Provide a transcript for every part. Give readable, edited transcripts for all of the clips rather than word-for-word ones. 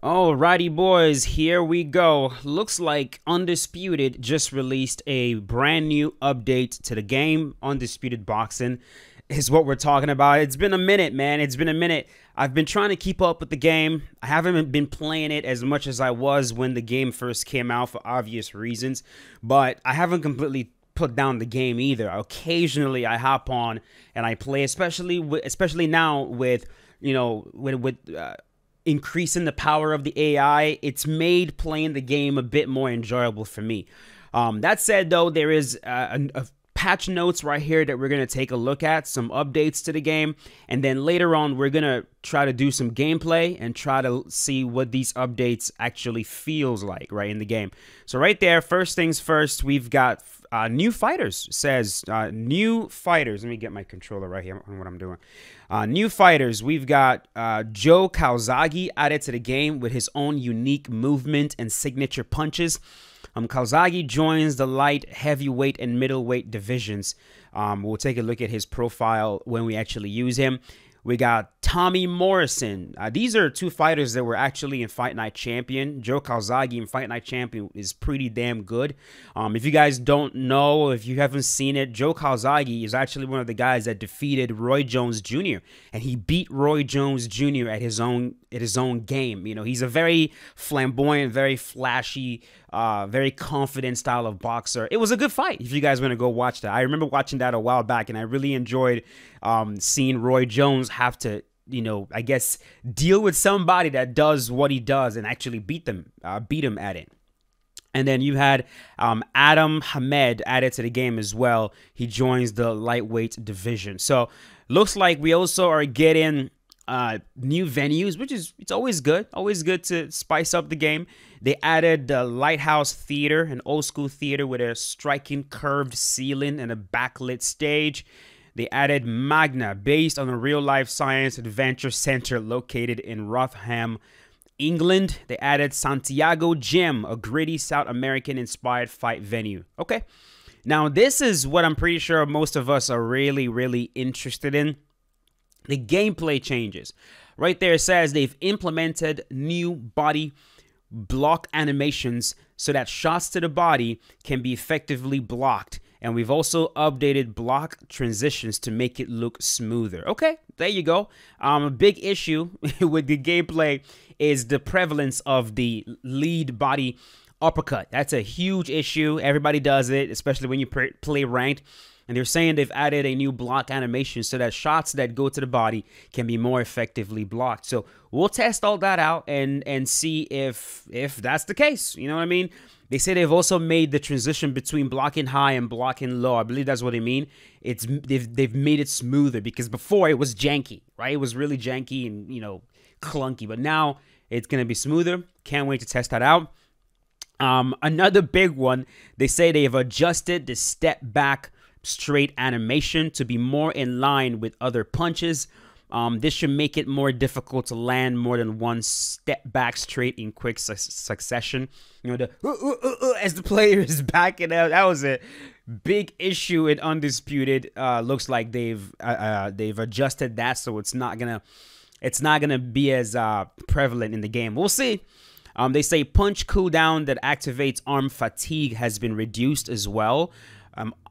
Alrighty, boys, here we go. Looks like Undisputed just released a brand new update to the game. Undisputed Boxing is what we're talking about. It's been a minute, man. It's been a minute. I've been trying to keep up with the game. I haven't been playing it as much as I was when the game first came out for obvious reasons, but I haven't completely put down the game either. Occasionally, I hop on and I play, especially now with increasing the power of the AI. It's made playing the game a bit more enjoyable for me. That said, though, there is a patch notes right here that we're going to take a look at, some updates to the game, and then later on we're going to try to do some gameplay and try to see what these updates actually feels like right in the game. So right there, first things first, we've got new fighters. It says new fighters. Let me get my controller right here on what I'm doing. New fighters. We've got Joe Calzaghe added to the game with his own unique movement and signature punches. Calzaghe joins the light, heavyweight, and middleweight divisions. We'll take a look at his profile when we actually use him. We got Tommy Morrison. These are two fighters that were actually in Fight Night Champion. Joe Calzaghe in Fight Night Champion is pretty damn good. If you guys don't know, if you haven't seen it, Joe Calzaghe is actually one of the guys that defeated Roy Jones Jr. And he beat Roy Jones Jr. at his own game. You know, he's a very flamboyant, very flashy, very confident style of boxer. It was a good fight if you guys want to go watch that. I remember watching that a while back, and I really enjoyed seeing Roy Jones have to, I guess, deal with somebody that does what he does and actually beat him at it. And then you had Adam Hamed added to the game as well. He joins the lightweight division. So looks like we also are getting new venues, which is, it's always good to spice up the game. They added the Lighthouse Theater, an old school theater with a striking curved ceiling and a backlit stage. They added Magna, based on a real-life science adventure center located in Rotherham, England. They added Santiago Gym, a gritty South American-inspired fight venue. Okay, now this is what I'm pretty sure most of us are really, really interested in. The gameplay changes. Right there it says they've implemented new body block animations so that shots to the body can be effectively blocked. And we've also updated block transitions to make it look smoother. Okay, there you go. A big issue with the gameplay is the prevalence of the lead body uppercut. That's a huge issue. Everybody does it, especially when you play ranked. And they're saying they've added a new block animation so that shots that go to the body can be more effectively blocked. So we'll test all that out and see if that's the case. You know what I mean? They say they've also made the transition between blocking high and blocking low. I believe that's what they mean. They've made it smoother, because before it was janky, right? It was really janky and, clunky. But now it's going to be smoother. Can't wait to test that out. Another big one, they say they've adjusted the step back straight animation to be more in line with other punches. This should make it more difficult to land more than one step back straight in quick succession. As the player is backing out. That was a big issue in Undisputed. Looks like they've adjusted that, so it's not gonna be as prevalent in the game. We'll see. They say punch cooldown that activates arm fatigue has been reduced as well.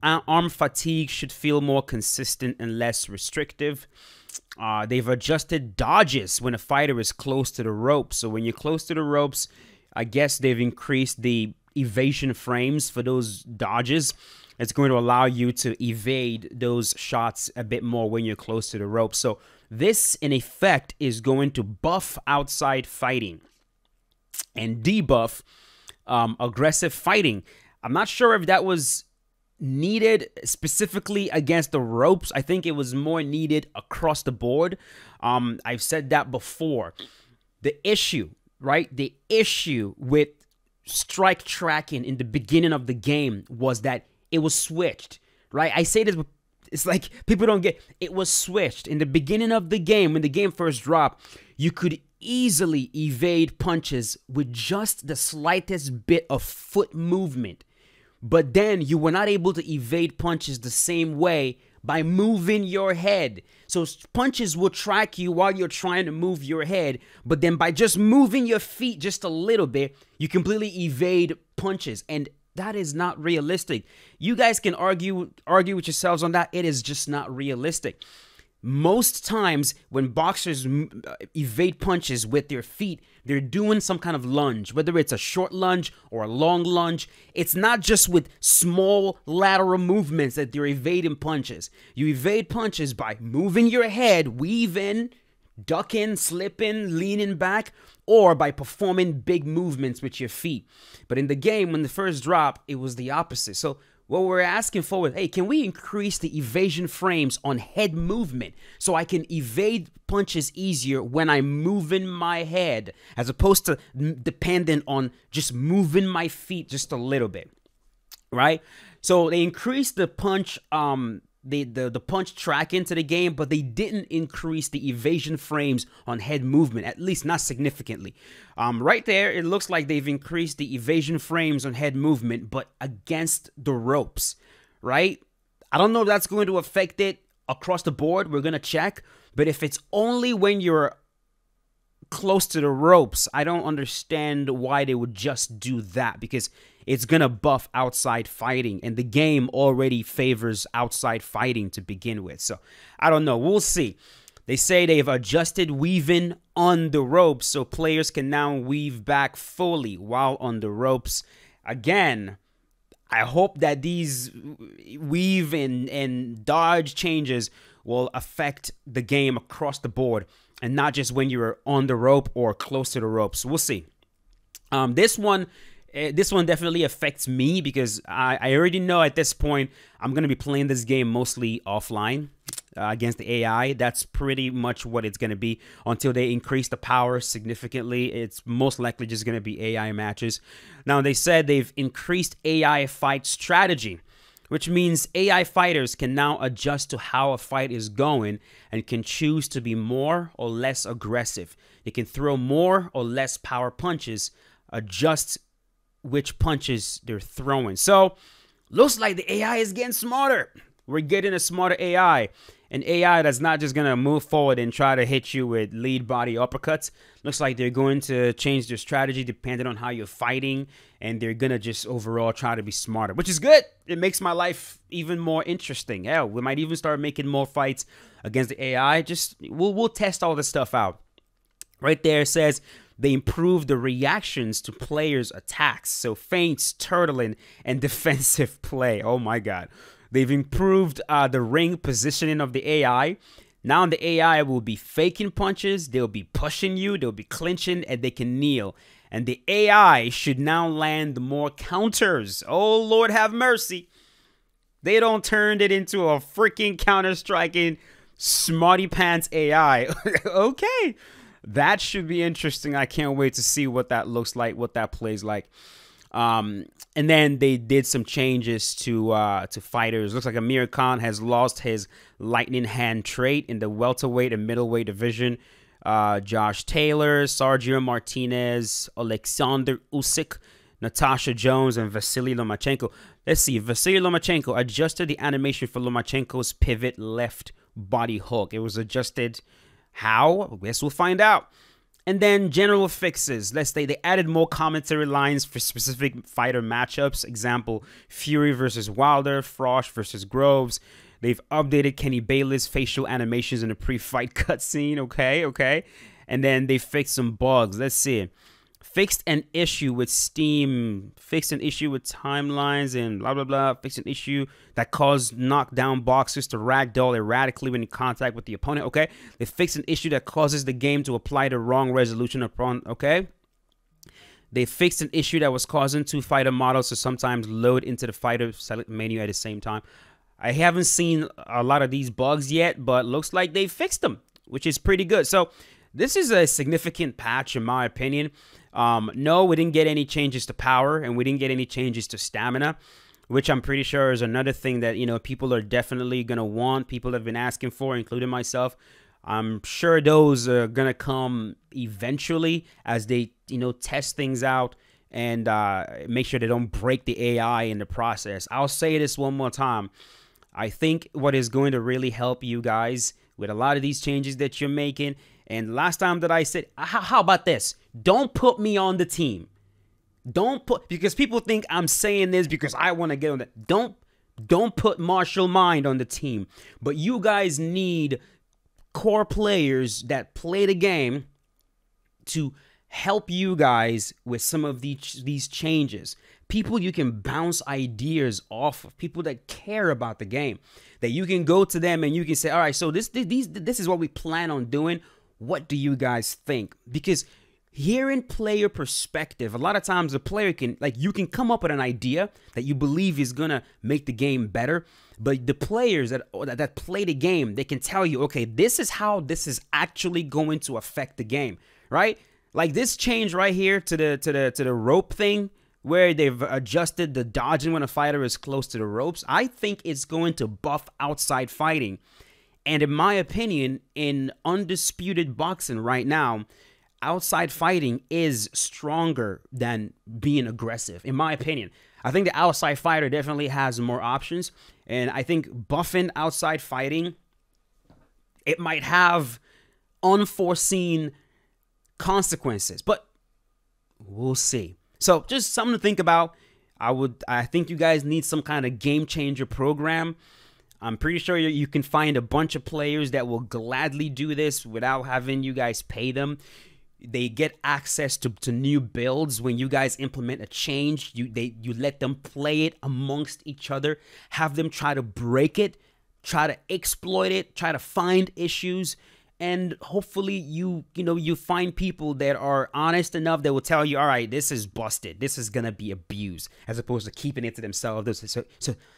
Arm fatigue should feel more consistent and less restrictive. They've adjusted dodges when a fighter is close to the ropes. So when you're close to the ropes, I guess they've increased the evasion frames for those dodges. It's going to allow you to evade those shots a bit more when you're close to the ropes. So this, in effect, is going to buff outside fighting and debuff aggressive fighting. I'm not sure if that was needed specifically against the ropes. I think it was more needed across the board. I've said that before. The issue, right? The issue with strike tracking in the beginning of the game was that it was switched, right? I say this, it's like people don't get, it was switched. In the beginning of the game, when the game first dropped, you could easily evade punches with just the slightest bit of foot movement. But then you were not able to evade punches the same way by moving your head. So punches will track you while you're trying to move your head, but then by just moving your feet just a little bit, you completely evade punches. And that is not realistic. You guys can argue with yourselves on that. It is just not realistic. Most times when boxers evade punches with their feet, they're doing some kind of lunge, whether it's a short lunge or a long lunge. It's not just with small lateral movements that they're evading punches. You evade punches by moving your head, weaving, ducking, slipping, leaning back, or by performing big movements with your feet. But in the game, when the first drop, it was the opposite. So what we're asking for is, hey, can we increase the evasion frames on head movement so I can evade punches easier when I'm moving my head, as opposed to dependent on just moving my feet just a little bit, right? So they increased the punch, the punch track into the game, but they didn't increase the evasion frames on head movement, at least not significantly. Right there, it looks like they've increased the evasion frames on head movement, but against the ropes, right? I don't know if that's going to affect it across the board. We're going to check. But if it's only when you're close to the ropes, I don't understand why they would just do that, because it's going to buff outside fighting, and the game already favors outside fighting to begin with. So I don't know. We'll see. They say they've adjusted weaving on the ropes, so players can now weave back fully while on the ropes. Again, I hope that these weave and dodge changes will affect the game across the board, and not just when you're on the rope or close to the ropes. We'll see. This one definitely affects me, because I already know at this point I'm going to be playing this game mostly offline against the AI. That's pretty much what it's going to be until they increase the power significantly. It's most likely just going to be AI matches. Now, they said they've increased AI fight strategy, which means AI fighters can now adjust to how a fight is going and can choose to be more or less aggressive. They can throw more or less power punches, adjust which punches they're throwing. So, looks like the AI is getting smarter. We're getting a smarter AI. An AI that's not just going to move forward and try to hit you with lead body uppercuts. Looks like they're going to change their strategy depending on how you're fighting, and they're going to just overall try to be smarter, which is good. It makes my life even more interesting. Hell, we might even start making more fights against the AI. We'll test all this stuff out. Right there, it says they improved the reactions to players' attacks. So feints, turtling, and defensive play. Oh my God. They've improved the ring positioning of the AI. Now the AI will be faking punches, they'll be pushing you, they'll be clinching, and they can kneel. And the AI should now land more counters. Oh, Lord have mercy. They don't turn it into a freaking counter-striking smarty pants AI. Okay. That should be interesting. I can't wait to see what that looks like, what that plays like. And then they did some changes to fighters. Looks like Amir Khan has lost his lightning hand trait in the welterweight and middleweight division. Josh Taylor, Sergio Martinez, Alexander Usyk, Natasha Jones, and Vasily Lomachenko. Let's see. Vasily Lomachenko adjusted the animation for Lomachenko's pivot left body hook. It was adjusted. How? I guess we'll find out. And then general fixes. Let's say they added more commentary lines for specific fighter matchups. Example, Fury versus Wilder, Frost versus Groves. They've updated Kenny Bayless' facial animations in the pre-fight cutscene. Okay. And then they fixed some bugs. Let's see. Fixed an issue with Steam. Fixed an issue with timelines and blah, blah, blah. Fixed an issue that caused knockdown boxers to ragdoll erratically when in contact with the opponent. Okay. They fixed an issue that causes the game to apply the wrong resolution upon. Okay. They fixed an issue that was causing two fighter models to sometimes load into the fighter select menu at the same time. I haven't seen a lot of these bugs yet, but looks like they fixed them, which is pretty good. So this is a significant patch in my opinion. No, we didn't get any changes to power, and we didn't get any changes to stamina, which I'm pretty sure is another thing that, you know, people are definitely going to want. People have been asking for, including myself. I'm sure those are going to come eventually as they, you know, test things out and make sure they don't break the AI in the process. I'll say this one more time. I think what is going to really help you guys with a lot of these changes that you're making. And last time that I said, how about this? Don't put me on the team. Because people think I'm saying this because I want to get on that. Don't put Martial Mind on the team. But you guys need core players that play the game to help you guys with some of these changes. People you can bounce ideas off of, people that care about the game, that you can go to them and you can say, all right, so this is what we plan on doing. What do you guys think? Because hearing player perspective, a lot of times the player can, like, you can come up with an idea that you believe is gonna make the game better, but the players that play the game, they can tell you, okay, this is how this is actually going to affect the game, right? Like this change right here to the rope thing, where they've adjusted the dodging when a fighter is close to the ropes. I think it's going to buff outside fighting. And in my opinion, in undisputed boxing right now, outside fighting is stronger than being aggressive, in my opinion. I think the outside fighter definitely has more options. And I think buffing outside fighting, it might have unforeseen consequences, but we'll see. So just something to think about. I think you guys need some kind of game changer program. I'm pretty sure you can find a bunch of players that will gladly do this without having you guys pay them. They get access to new builds when you guys implement a change. You let them play it amongst each other, have them try to break it, try to exploit it, try to find issues. And hopefully you find people that are honest enough that will tell you, all right, this is busted. This is going to be abused, as opposed to keeping it to themselves.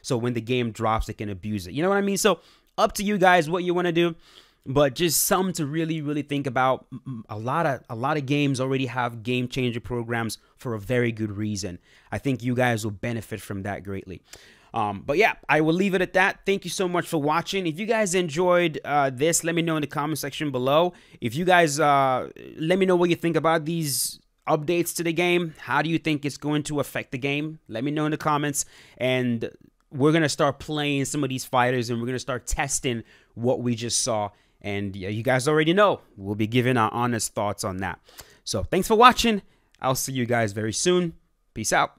So when the game drops, they can abuse it. You know what I mean? So up to you guys what you want to do, but just something to really, really think about. A lot of games already have game changer programs for a very good reason. I think you guys will benefit from that greatly. But yeah, I will leave it at that. Thank you so much for watching. If you guys enjoyed this, let me know in the comment section below. If you guys, let me know what you think about these updates to the game. How do you think it's going to affect the game? Let me know in the comments. And we're going to start playing some of these fighters, and we're going to start testing what we just saw. And yeah, you guys already know we'll be giving our honest thoughts on that. So thanks for watching. I'll see you guys very soon. Peace out.